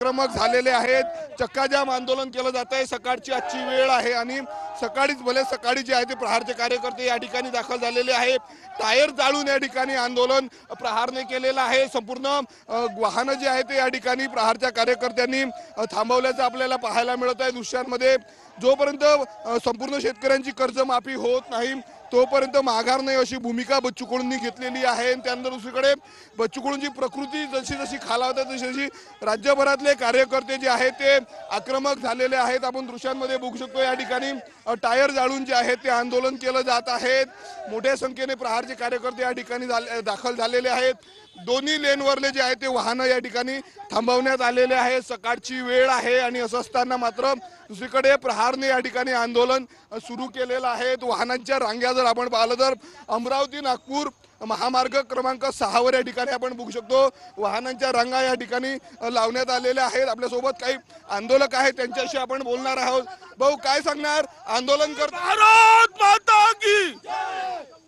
आक्रमक झालेले आहेत। चक्काजाम आंदोलन केलं जात आहे। सकाळची आजची वेळ आहे आणि सकाळीच भले सकाळी जे आहे ते प्रहारचे कार्यकर्ते या ठिकाणी दाखल झालेले आहेत। टायर जाळून या ठिकाणी आंदोलन प्रहारने केलेलं आहे। संपूर्ण वाहनं जे आहे ते या ठिकाणी प्रहारच्या कार्यकर्त्यांनी थांबवल्याचं आपल्याला पाहायला मिळत आहे दृश्यांमध्ये। जोपर्यंत संपूर्ण शेतकऱ्यांची कर्जमाफी होत नाही तोपर्यंत माघार नाही अशी भूमिका बच्चू कडूंनी घेतलेली आहे। त्यानंतर दुसरीकडे बच्चू कडूंची प्रकृती जशी जशी खालावते तशी तशी राज्यभरातले कार्यकर्ते जे आहेत ते आक्रमक झालेले आहेत। आपण दृश्यांमध्ये बघू शकतो या ठिकाणी टायर जाळून जे आहे ते आंदोलन केलं जात आहे। मोठ्या संख्येने प्रहारचे कार्यकर्ते या ठिकाणी दाखल झालेले आहेत। दोन्ही लेनवरले जे आहे ते वाहनं या ठिकाणी थांबवण्यात आलेले आहे। सकाळची वेळ आहे आणि असं असताना मात्र दुसरीकडे प्रहारने या ठिकाणी आंदोलन सुरू केलेलं आहे। वाहनांच्या रांगा जर आपण पाहिलं तर अमरावती नागपूर महामार्ग क्रमांक 6 वर या ठिकाणी आपण बघू शकतो वाहनांच्या रांगा या ठिकाणी लावण्यात आलेल्या आहेत। आपल्या सोबत काही आंदोलक आहेत त्यांच्याशी आपण बोलणार आहोत। भाऊ काय सांगणार आंदोलन भारत माता की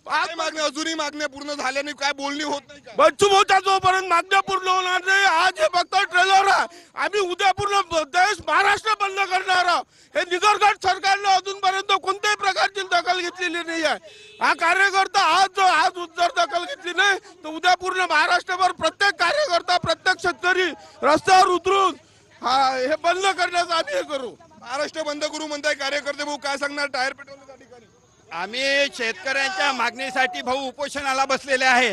काय मागण्या अजूनही मागण्या पूर्ण झाल्या नाही काय बोलणी होत नाही का? बच्चू भाऊच्या जोपर्यंत मागण्या पूर्ण होणार नाही आज हे फक्त ट्रेलर आहे। आम्ही उद्या पूर्ण देश महाराष्ट्र बंद करणार आहोत। हे निगरगट सरकारने अजूनपर्यंत कोणत्याही प्रकारची दखल घेतलेली नाही आहे। हा कार्यकर्ता आज जर दखल घेतली नाही तर उद्या पूर्ण महाराष्ट्रभर प्रत्येक कार्यकर्ता प्रत्येक शेतकरी रस्त्यावर उतरून हे बंद करण्याचा आम्ही हे करू। महाराष्ट्र बंद करू म्हणताय कार्यकर्ते। भाऊ काय सांगणार टायर पेटवण्याच्या ठिकाणी आम्ही शेतकऱ्यांच्या मागणीसाठी भाऊ उपोषणाला बसलेले आहे।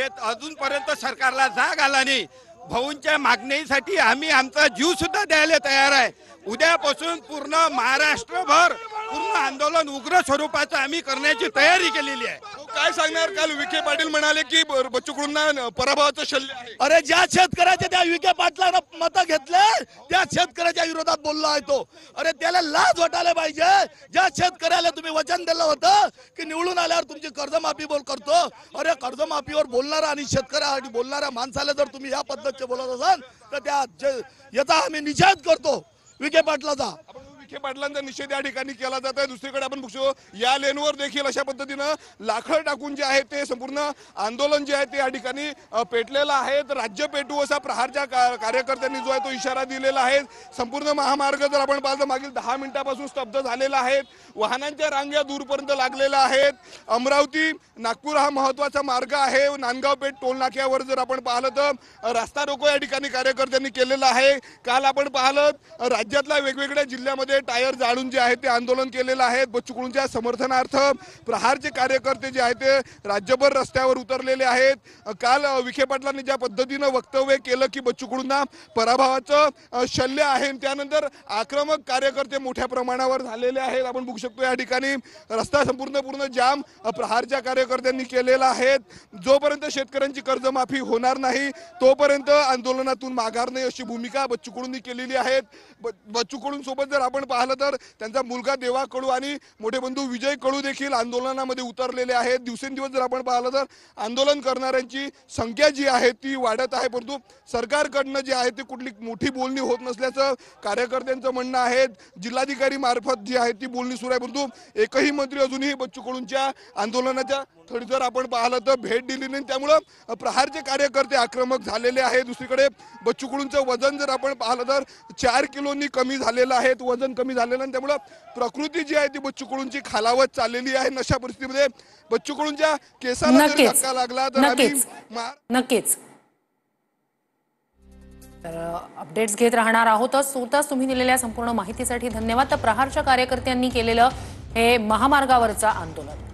अजूनपर्यंत सरकारला जाग आला नाही। भाऊंच्या मागणीसाठी आम्ही आमचा जीव सुद्धा द्यायला तयार आहे। उद्यापासून पूर्ण महाराष्ट्रभर पूर्ण आंदोलन उग्र स्वरूपाचं आम्ही करण्याची तयारी केलेली आहे। काय सांगणार काल विखे पाटील म्हणाले की बच्चू कडूंना पराभवाचं शल्य आहे। अरे ज्या शेतकऱ्याचे त्या विखे पाटलानं मतं घेतले त्या शेतकऱ्याच्या विरोधात बोलला आहे तो। अरे त्याला लाज वाटायला पाहिजे। ज्या शेतकऱ्याला तुम्ही वचन दिलं होतं की निवडून आल्यावर तुमची कर्जमाफी करतो, अरे कर्जमाफीवर बोलणारा आणि शेतकऱ्यासाठी बोलणाऱ्या माणसाला जर तुम्ही या पद्धतीचे बोलत असाल तर याचा आम्ही निषेध करतो विखे पाटलाचा। विखे पाटलांचा निषेध या ठिकाणी केला जात आहे। दुसरीकडे आपण बघतो या लेनवर देखील अशा पद्धतीनं लाखळ टाकून जे आहे ते संपूर्ण आंदोलन जे आहे ते या ठिकाणी पेटलेलं आहे। तर राज्य पेटू असा प्रहारच्या कार्यकर्त्यांनी जो आहे तो इशारा दिलेला आहे। संपूर्ण महामार्ग जर आपण पाहिलं मागील 10 मिनिटांपासून स्तब्ध झालेला आहे। वाहनांच्या रांगा दूरपर्यंत लागलेल्या आहेत। अमरावती नागपूर हा महत्त्वाचा मार्ग आहे। नांदगाव पेठ टोल नाक्यावर जर आपण पाहिलं तर रस्ता रोको या ठिकाणी कार्यकर्त्यांनी केलेला आहे। काल आपण पाहिलं राज्यातल्या वेगवेगळ्या जिल्ह्यामध्ये टायर जाळून जे आहे ते आंदोलन केलेलं आहे। बच्चू कडूंच्या समर्थनार्थ प्रहारचे कार्यकर्ते जे आहेत ते राज्यभर रस्त्यावर उतरलेले आहेत। काल विखे पाटलांनी ज्या पद्धतीनं वक्तव्य केलं की बच्चू कडूंना पराभवाचं शल्य आहे त्यानंतर आक्रमक कार्यकर्ते मोठ्या प्रमाणावर झालेले आहेत। आपण बघू शकतो या ठिकाणी रस्ता पूर्ण जाम प्रहारच्या कार्यकर्त्यांनी केलेला आहे। जोपर्यंत शेतकऱ्यांची कर्जमाफी होणार नाही तोपर्यंत आंदोलनातून माघार नाही अशी भूमिका बच्चू कडूंनी केलेली आहे। बच्चू कडूं सोबत जर आपण पाहिलं तर त्यांचा मुलगा देवा कडू आणि मोठे बंधू विजय कडू देखील आंदोलनामध्ये उतरलेले आहेत। दिवसेंदिवस जर आपण पाहिलं तर आंदोलन करणाऱ्यांची संख्या जी आहे ती वाढत आहे, परंतु सरकारकडनं जे आहे ते कुठली मोठी बोलणी होत नसल्याचं कार्यकर्त्यांचं म्हणणं आहे। जिल्हाधिकारी मार्फत जी आहे ती बोलणी सुरू आहे, परंतु एकही मंत्री अजूनही बच्चू कडूंच्या आंदोलनाच्या थोडी जर आपण पाहिलं तर भेट दिली नाही। त्यामुळं प्रहारचे कार्यकर्ते आक्रमक झालेले आहेत। दुसरीकडे बच्चू कडूंचं वजन जर आपण पाहिलं तर 4 किलोनी कमी झालेलं आहे। वजन कमी झालेलं आणि त्यामुळं प्रकृती जी आहे ती बच्चू कडूंची खालावत चाललेली आहे। अशा परिस्थितीमध्ये बच्चू कडूंच्या केसाला जर धक्का लागला तर आम्ही नक्कीच तर अपडेट्स घेत राहणार आहोतच। तुर्तास तुम्ही दिलेल्या संपूर्ण माहितीसाठी धन्यवाद। तर प्रहारच्या कार्यकर्त्यांनी केलेलं हे महामार्गावरचं आंदोलन